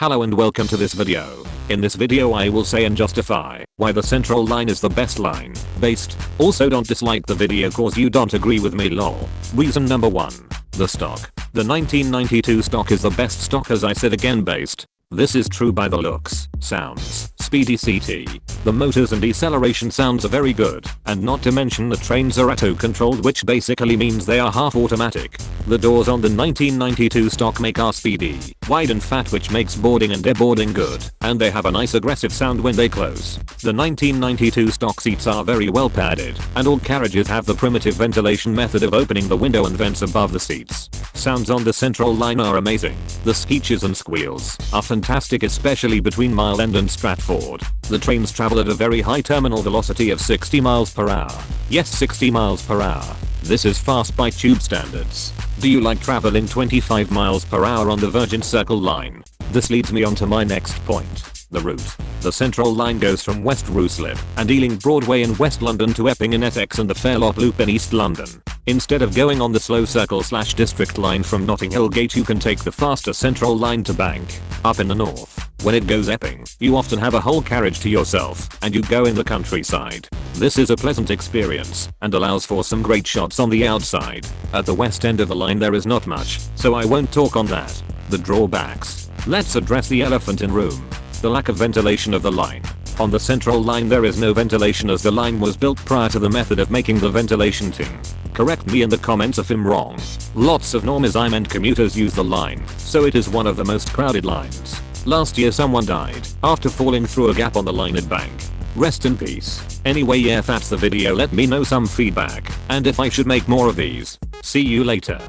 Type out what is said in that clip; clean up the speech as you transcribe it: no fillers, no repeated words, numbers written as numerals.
Hello and welcome to this video. In this video I will say and justify why the central line is the best line based. Also don't dislike the video cause you don't agree with me lol. Reason number 1. The stock. The 1992 stock is the best stock as I said again based. This is true by the looks, sounds, speedy CT. The motors and deceleration sounds are very good, and not to mention the trains are auto controlled which basically means they are half automatic. The doors on the 1992 stock make are speedy, wide and fat which makes boarding and deboarding good, and they have a nice aggressive sound when they close. The 1992 stock seats are very well padded, and all carriages have the primitive ventilation method of opening the window and vents above the seats. Sounds on the central line are amazing. The screeches and squeals are fantastic especially between Mile End and Stratford. The trains travel at a very high terminal velocity of 60 miles per hour. Yes, 60 miles per hour. This is fast by tube standards. Do you like traveling 25 miles per hour on the Virgin Circle line? This leads me on to my next point. The route. The central line goes from West Ruislip and Ealing Broadway in West London to Epping in Essex and the Fairlop Loop in East London. Instead of going on the slow circle/district line from Notting Hill Gate you can take the faster central line to Bank, up in the north. When it goes Epping, you often have a whole carriage to yourself and you go in the countryside. This is a pleasant experience and allows for some great shots on the outside. At the west end of the line there is not much, so I won't talk on that. The drawbacks. Let's address the elephant in room. The lack of ventilation of the line. On the central line there is no ventilation as the line was built prior to the method of making the ventilation thing. Correct me in the comments if I'm wrong. Lots of normism and commuters use the line, so it is one of the most crowded lines. Last year someone died after falling through a gap on the line at Bank. Rest in peace. Anyway yeah that's the video, let me know some feedback and if I should make more of these. See you later.